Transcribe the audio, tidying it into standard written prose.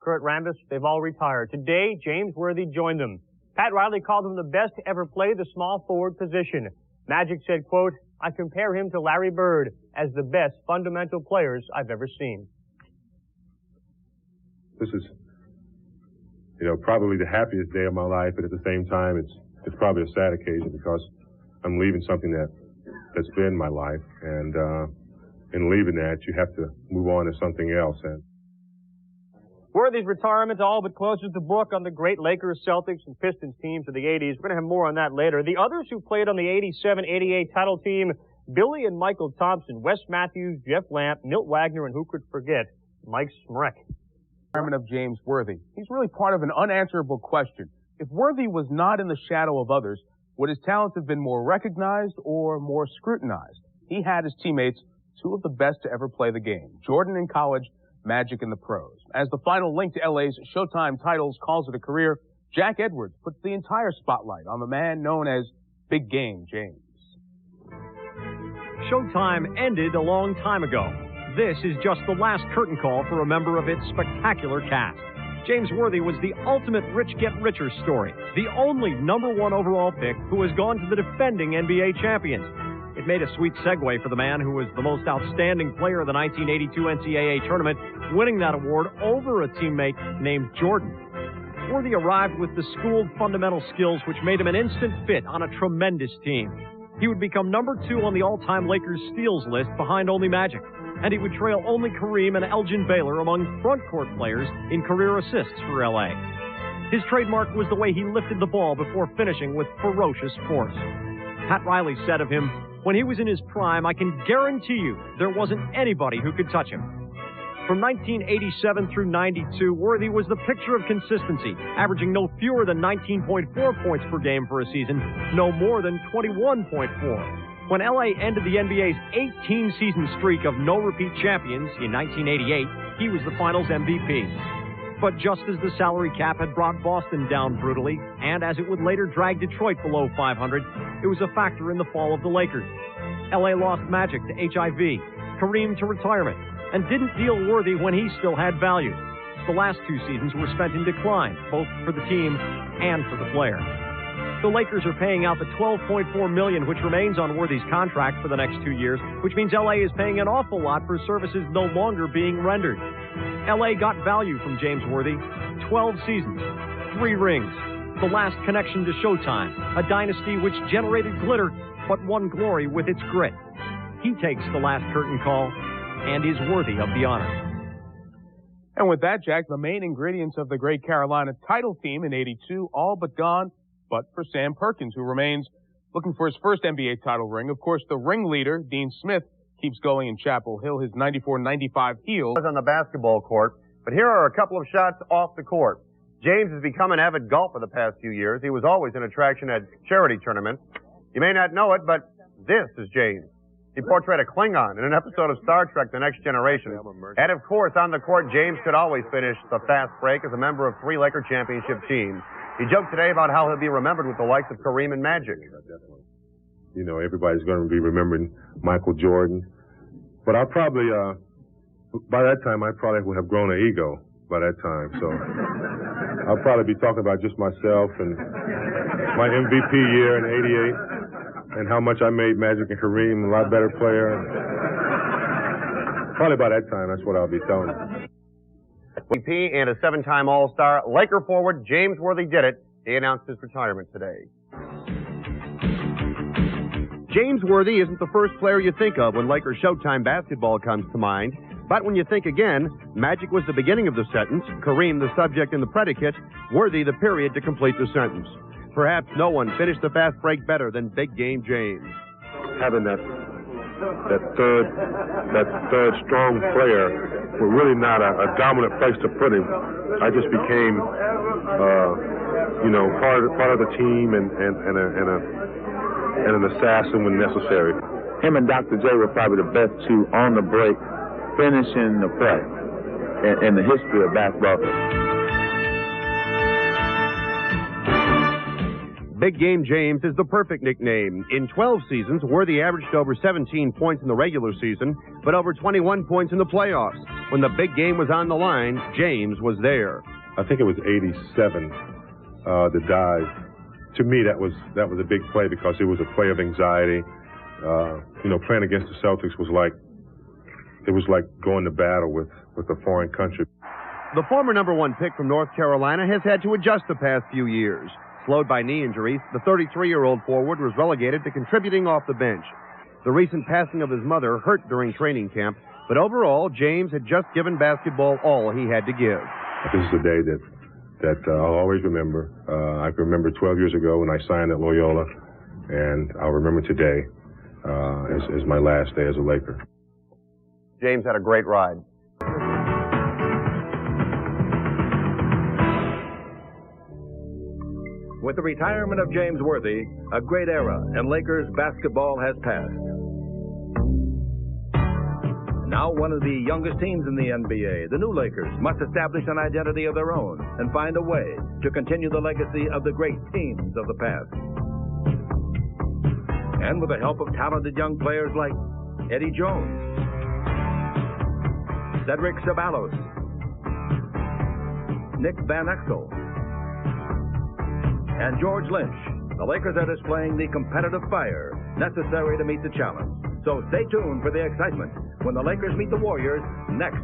Kurt Rambis, they've all retired. Today, James Worthy joined them. Pat Riley called him the best to ever play the small forward position. Magic said, quote, "I compare him to Larry Bird as the best fundamental players I've ever seen." This is, probably the happiest day of my life, but at the same time, it's probably a sad occasion because I'm leaving something that's been my life, and in leaving that, you have to move on to something else. And Worthy's retirement all but closes the book on the great Lakers, Celtics, and Pistons teams of the 80s. We're going to have more on that later. The others who played on the 87-88 title team, Billy and Michael Thompson, Wes Matthews, Jeff Lamp, Milt Wagner, and who could forget, Mike Smrek. Of James Worthy. He's really part of an unanswerable question. If Worthy was not in the shadow of others, would his talents have been more recognized or more scrutinized? He had his teammates, two of the best to ever play the game. Jordan in college, Magic in the pros. As the final link to LA's Showtime titles calls it a career, Jack Edwards puts the entire spotlight on the man known as Big Game James. Showtime ended a long time ago. This is just the last curtain call for a member of its spectacular cast. James Worthy was the ultimate rich-get-richer story, the only #1 overall pick who has gone to the defending NBA champions. It made a sweet segue for the man who was the most outstanding player of the 1982 NCAA tournament, winning that award over a teammate named Jordan. Worthy arrived with the schooled fundamental skills which made him an instant fit on a tremendous team. He would become #2 on the all-time Lakers steals list behind only Magic, and he would trail only Kareem and Elgin Baylor among front-court players in career assists for L.A. His trademark was the way he lifted the ball before finishing with ferocious force. Pat Riley said of him, "When he was in his prime, I can guarantee you there wasn't anybody who could touch him." From 1987 through 92, Worthy was the picture of consistency, averaging no fewer than 19.4 points per game for a season, no more than 21.4. When L.A. ended the NBA's 18-season streak of no-repeat champions in 1988, he was the Finals MVP. But just as the salary cap had brought Boston down brutally, and as it would later drag Detroit below 500, it was a factor in the fall of the Lakers. L.A. lost Magic to HIV, Kareem to retirement, and didn't deal Worthy when he still had value. The last 2 seasons were spent in decline, both for the team and for the player. The Lakers are paying out the $12.4 million, which remains on Worthy's contract for the next 2 years, which means L.A. is paying an awful lot for services no longer being rendered. L.A. got value from James Worthy: 12 seasons, 3 rings, the last connection to Showtime, a dynasty which generated glitter but won glory with its grit. He takes the last curtain call and is worthy of the honor. And with that, Jack, the main ingredients of the great Carolina title team in '82 all but gone, but for Sam Perkins, who remains looking for his first NBA title ring. Of course, the ringleader, Dean Smith, keeps going in Chapel Hill, his 94-95 heel. On the basketball court, but here are a couple of shots off the court. James has become an avid golfer the past few years. He was always an attraction at charity tournaments. You may not know it, but this is James. He portrayed a Klingon in an episode of Star Trek: The Next Generation. And of course, on the court, James could always finish the fast break as a member of 3 Laker championship teams. He joked today about how he'll be remembered with the likes of Kareem and Magic. Everybody's going to be remembering Michael Jordan. But I'll probably, by that time, I probably would have grown an ego by that time. So I'll probably be talking about just myself and my MVP year in '88 and how much I made Magic and Kareem a lot better player. Probably by that time, that's what I'll be telling you. MVP and a 7-time All-Star, Laker forward James Worthy did it. He announced his retirement today. James Worthy isn't the first player you think of when Laker Showtime basketball comes to mind. But when you think again, Magic was the beginning of the sentence, Kareem the subject and the predicate, Worthy the period to complete the sentence. Perhaps no one finished the fast break better than Big Game James. Having that third strong player with really not a dominant place to put him, I just became, part of the team and an assassin when necessary. Him and Dr. J were probably the best 2 on the break, finishing the play in the history of basketball. Big Game James is the perfect nickname. In 12 seasons, Worthy averaged over 17 points in the regular season, but over 21 points in the playoffs. when the big game was on the line, James was there. I think it was 87, the dive. To me, that was a big play because it was a play of anxiety. Playing against the Celtics was like going to battle with a foreign country. The former #1 pick from North Carolina has had to adjust the past few years. Slowed by knee injuries, the 33-year-old forward was relegated to contributing off the bench. The recent passing of his mother hurt during training camp, but overall, James had just given basketball all he had to give. This is a day that I'll always remember. I can remember 12 years ago when I signed at Loyola, and I'll remember today as my last day as a Laker. James had a great ride. With the retirement of James Worthy, a great era in Lakers basketball has passed. Now one of the youngest teams in the NBA, the new Lakers, must establish an identity of their own and find a way to continue the legacy of the great teams of the past. And with the help of talented young players like Eddie Jones, Cedric Ceballos, Nick Van Exel, and George Lynch, the Lakers are displaying the competitive fire necessary to meet the challenge. So stay tuned for the excitement when the Lakers meet the Warriors next